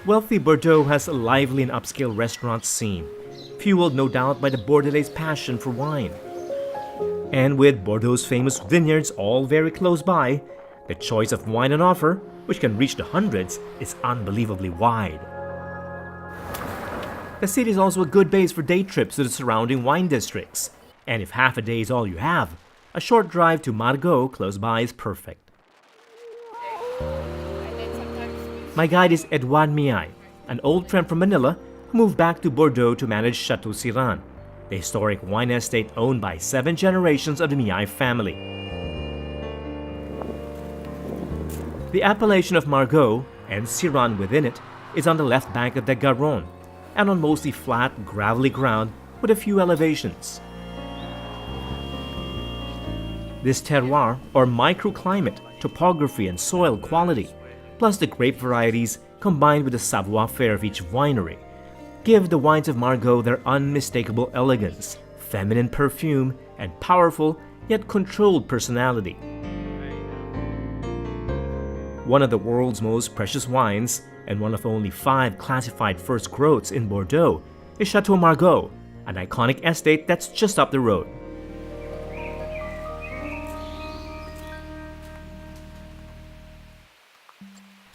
Wealthy Bordeaux has a lively and upscale restaurant scene, fueled no doubt by the Bordelais' passion for wine. And with Bordeaux's famous vineyards all very close by, the choice of wine on offer, which can reach the hundreds, is unbelievably wide. The city is also a good base for day trips to the surrounding wine districts. And if half a day is all you have, a short drive to Margaux close by is perfect. My guide is Edouard Miay, an old friend from Manila who moved back to Bordeaux to manage Chateau Siran, the historic wine estate owned by 7 generations of the Miay family. The appellation of Margaux, and Siran within it, is on the left bank of the Garonne, and on mostly flat, gravelly ground with a few elevations. This terroir, or microclimate, topography and soil quality, plus the grape varieties combined with the savoir-faire of each winery, give the wines of Margaux their unmistakable elegance, feminine perfume, and powerful yet controlled personality. One of the world's most precious wines, and one of only 5 classified first groats in Bordeaux, is Chateau Margaux, an iconic estate that's just up the road.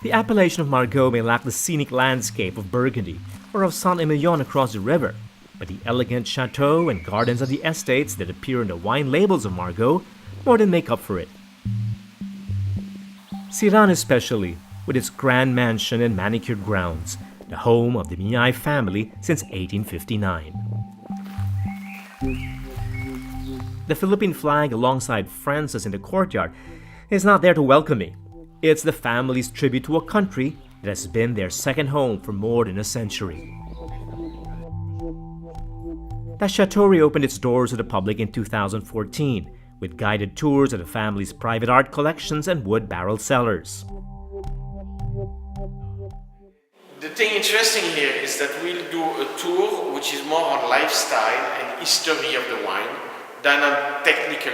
The appellation of Margaux may lack the scenic landscape of Burgundy or of Saint-Emilion across the river, but the elegant chateaux and gardens of the estates that appear in the wine labels of Margaux more than make up for it. Siran especially, with its grand mansion and manicured grounds, the home of the Miay family since 1859. The Philippine flag alongside France's in the courtyard is not there to welcome me. It's the family's tribute to a country that has been their second home for more than a century. The Chateau reopened its doors to the public in 2014 with guided tours of the family's private art collections and wood barrel cellars. The thing interesting here is that we'll do a tour which is more on lifestyle and history of the wine than on technical.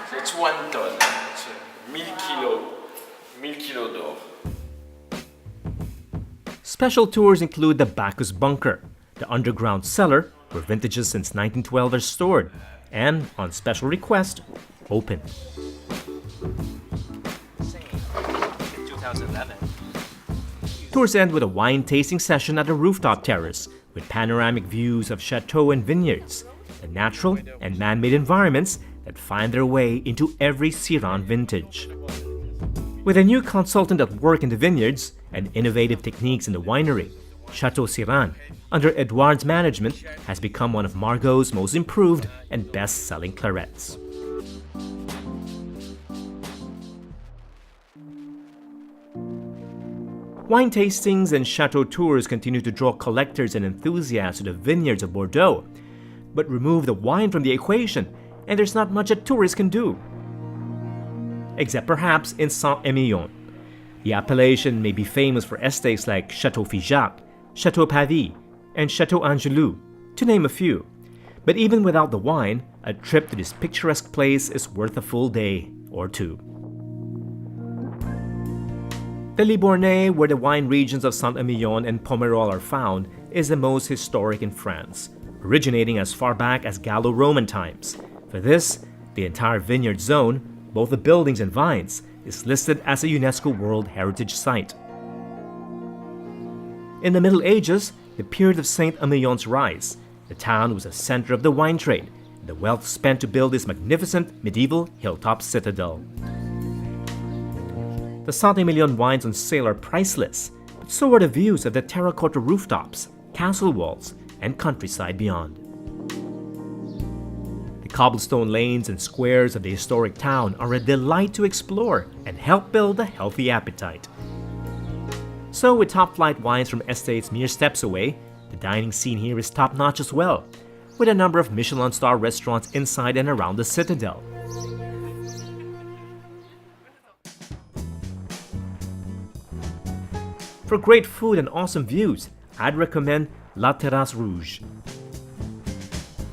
So it's 1 ton, it's 1000 kilo d'or. Special tours include the Bacchus Bunker, the underground cellar where vintages since 1912 are stored, and, on special request, open. In 2011. Tours end with a wine tasting session at a rooftop terrace with panoramic views of chateau and vineyards, the natural and man-made environments that find their way into every Siran vintage. With a new consultant at work in the vineyards and innovative techniques in the winery, Chateau Siran, under Edouard's management, has become one of Margaux's most improved and best-selling clarets. Wine tastings and chateau tours continue to draw collectors and enthusiasts to the vineyards of Bordeaux, but remove the wine from the equation and there's not much a tourist can do. Except perhaps in Saint-Emilion. The appellation may be famous for estates like Chateau Figeac, Chateau Pavie, and Chateau Angelou, to name a few. But even without the wine, a trip to this picturesque place is worth a full day or two. The Libournais, where the wine regions of Saint-Emilion and Pomerol are found, is the most historic in France, originating as far back as Gallo-Roman times. For this, the entire vineyard zone, both the buildings and vines, is listed as a UNESCO World Heritage Site. In the Middle Ages, the period of Saint-Emilion's rise, the town was a center of the wine trade, and the wealth spent to build this magnificent medieval hilltop citadel. The Saint-Emilion wines on sale are priceless, but so are the views of the terracotta rooftops, castle walls, and countryside beyond. The cobblestone lanes and squares of the historic town are a delight to explore and help build a healthy appetite. So with top-flight wines from estates mere steps away, the dining scene here is top-notch as well, with a number of Michelin star restaurants inside and around the citadel. For great food and awesome views, I'd recommend La Terrasse Rouge.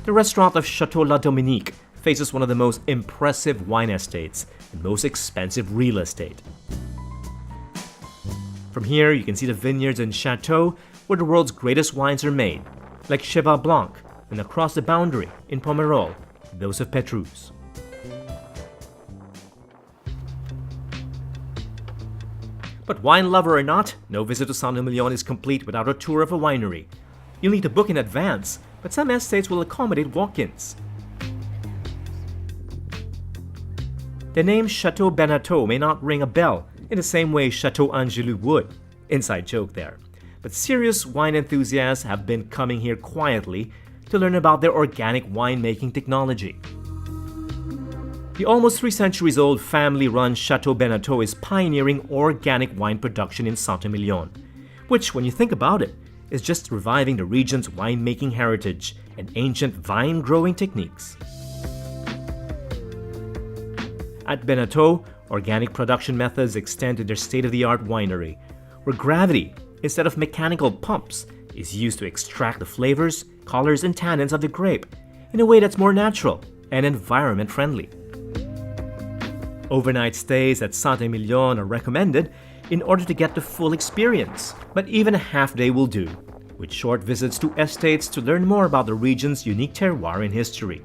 The restaurant of Chateau La Dominique faces one of the most impressive wine estates and most expensive real estate. From here, you can see the vineyards in Chateau, where the world's greatest wines are made, like Cheval Blanc, and across the boundary in Pomerol, those of Petrus. But wine lover or not, no visit to Saint-Emilion is complete without a tour of a winery. You'll need to book in advance, but some estates will accommodate walk-ins. The name Chateau Benateau may not ring a bell in the same way Chateau Angelou would. Inside joke there. But serious wine enthusiasts have been coming here quietly to learn about their organic winemaking technology. The almost 3 centuries old family-run Chateau Benateau is pioneering organic wine production in Saint-Emilion, which, when you think about it, is just reviving the region's winemaking heritage and ancient vine-growing techniques. At Benateau, organic production methods extend to their state-of-the-art winery, where gravity, instead of mechanical pumps, is used to extract the flavors, colors, and tannins of the grape in a way that's more natural and environment-friendly. Overnight stays at Saint-Emilion are recommended in order to get the full experience, but even a half-day will do, with short visits to estates to learn more about the region's unique terroir and history.